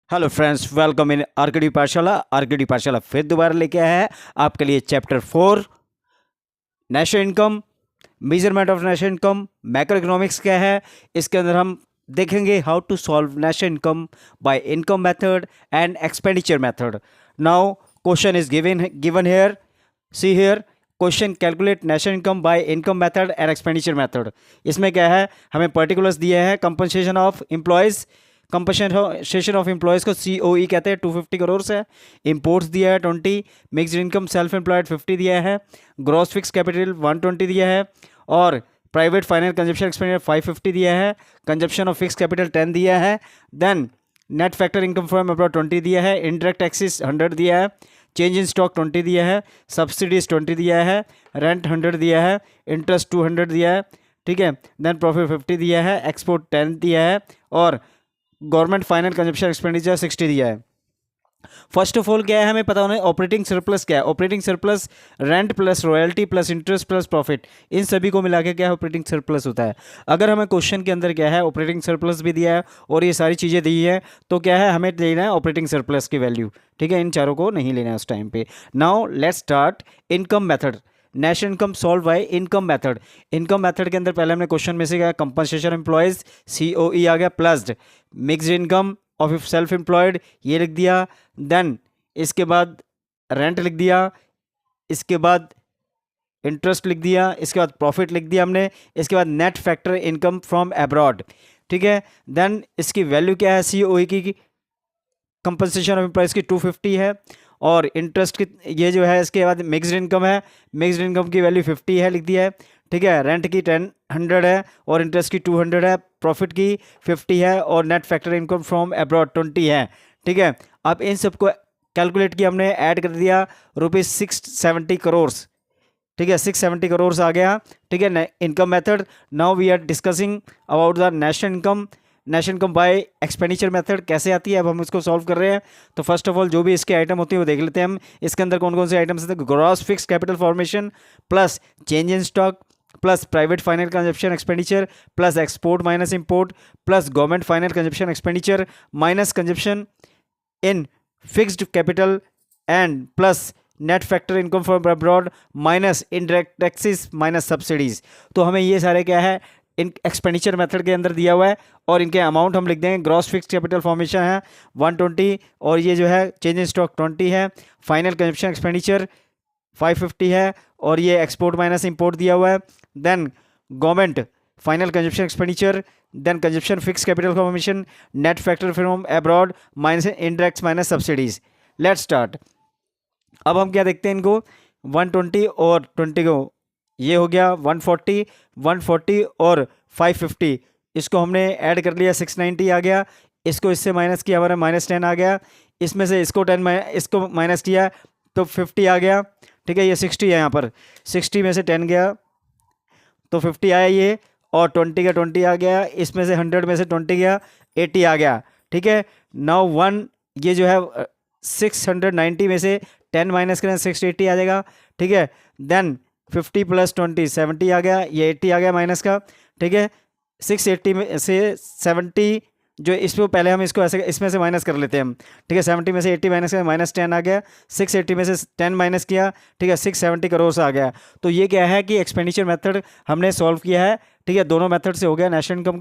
Hello friends, welcome in RKD Pathshala. RKD Pathshala फिर दोबारा लेके आया है आपके लिए chapter 4 national income, measurement of national income, macro economics क्या है। इसके अंदर हम देखेंगे how to solve national income by income method and expenditure method. Now question is given here, see here question, calculate national income by income method and expenditure method. इसमें क्या है, हमें पर्टिकुलर्स दिए हैं। Compensation of employees, compensation of employees को COE कहते हैं, 250 करोड़ से। इम्पोर्ट्स दिया है 20, मिक्स्ड इनकम सेल्फ एम्प्लॉयड 50 दिया है, ग्रॉस फिक्स कैपिटल 120 दिया है, और प्राइवेट फाइनेंस कंजप्शन एक्सपेंडिचर 550 दिया है, कंजप्शन ऑफ फिक्स कैपिटल 10 दिया है, then net factor income from abroad 20 दिया है, इंडायरेक्ट टैक्सेस 100 दिया है, चेंज इन स्टॉक 20 दिया है, सब्सिडीज 20 दिया है, रेंट 100 दिया है, इंटरेस्ट 200 दिया है, ठीक है। देन प्रॉफिट 50 दिया है, एक्सपोर्ट 10 दिया है, और गवर्नमेंट फाइनल कंजप्शन एक्सपेंडिचर 60 दिया है। फर्स्ट ऑफ ऑल क्या है, हमें पता होना है ऑपरेटिंग सरप्लस क्या है। Operating surplus rent plus royalty plus interest plus profit, इन सभी को मिला के क्या है ऑपरेटिंग सरप्लस होता है। अगर हमें क्वेश्चन के अंदर क्या है ऑपरेटिंग सरप्लस भी दिया है और ये सारी चीज़ें दी है, तो क्या है हमें लेना है ऑपरेटिंग सरप्लस की वैल्यू, ठीक है। इन चारों को नहीं लेना है उस टाइम पे। Now let's start income method. National income solve by income method. Income method के अंदर पहले हमने क्वेश्चन में से क्या, कंपनसेशन एम्प्लॉयज COE आ गया, plus mixed income of self employed ये लिख दिया, देन इसके बाद रेंट लिख दिया, इसके बाद इंटरेस्ट लिख दिया, इसके बाद प्रॉफिट लिख दिया हमने, इसके बाद net factor income from abroad, ठीक है। देन इसकी वैल्यू क्या है COE की, कंपनसेशन ऑफ एम्प्लॉयज़ की 250 है, और इंटरेस्ट की ये जो है, इसके बाद मिक्स्ड इनकम है, मिक्स्ड इनकम की वैल्यू 50 है लिख दिया है, ठीक है। रेंट की 100 है और इंटरेस्ट की 200 है, प्रॉफिट की 50 है, और net factor income from abroad 20 है, ठीक है। अब इन सबको कैलकुलेट किया हमने, ऐड कर दिया, ₹670 करोड़, ठीक है, 670 करोड़ आ गया, ठीक है, income method. Now we are discussing about the national income. National income by expenditure method कैसे आती है, अब हम इसको सॉल्व कर रहे हैं। तो फर्स्ट ऑफ ऑल जो भी इसके आइटम होते हैं वो देख लेते हैं हम। इसके अंदर कौन कौन से आइटम्स होते हैं, gross fix capital formation plus change in stock plus private final consumption expenditure plus export minus import plus government final consumption expenditure minus consumption in fixed capital and plus net factor income from abroad minus indirect taxes minus subsidies. तो हमें ये सारे क्या है इन expenditure method के अंदर दिया हुआ है, और इनके अमाउंट हम लिख देंगे। ग्रॉस फिक्स कैपिटल फॉर्मेशन है 120, और ये जो है चेंज इन स्टॉक 20 है, फाइनल कंजप्शन एक्सपेंडिचर 550 है, और ये एक्सपोर्ट माइनस इंपोर्ट दिया हुआ है। Then government final consumption expenditure, then consumption fix capital formation, net factor from abroad minus indirect minus subsidies. Let's start. अब हम क्या देखते हैं इनको, 120 और 20 को, ये हो गया 140, 140 और 550, इसको हमने ऐड कर लिया, 690 आ गया। इसको इससे माइनस किया, हमारा -10 आ गया। इसमें से इसको 10 इसको माइनस किया तो 50 आ गया, ठीक है। ये 60 है, यहाँ पर 60 में से 10 गया तो 50 आया ये, और 20 का 20 आ गया, इसमें से 100 में से 20 गया, 80 आ गया, ठीक है। नाउ 1 ये जो है 690 में से 10 माइनस करें 680 आ जाएगा, ठीक है। देन 50 प्लस 20 70 आ गया, ये 80 आ गया माइनस का, ठीक है। 680 में से 70 जो इसको पहले हम इसको ऐसे इसमें से माइनस कर लेते हैं हम, ठीक है। 70 में से 80 माइनस करें -10 आ गया, 680 में से 10 माइनस किया, ठीक है, 670 करोड़ आ गया। तो ये क्या है कि एक्सपेंडिचर मेथड हमने सॉल्व किया है, ठीक है। दोनों मेथड से हो गया नेशनल इनकम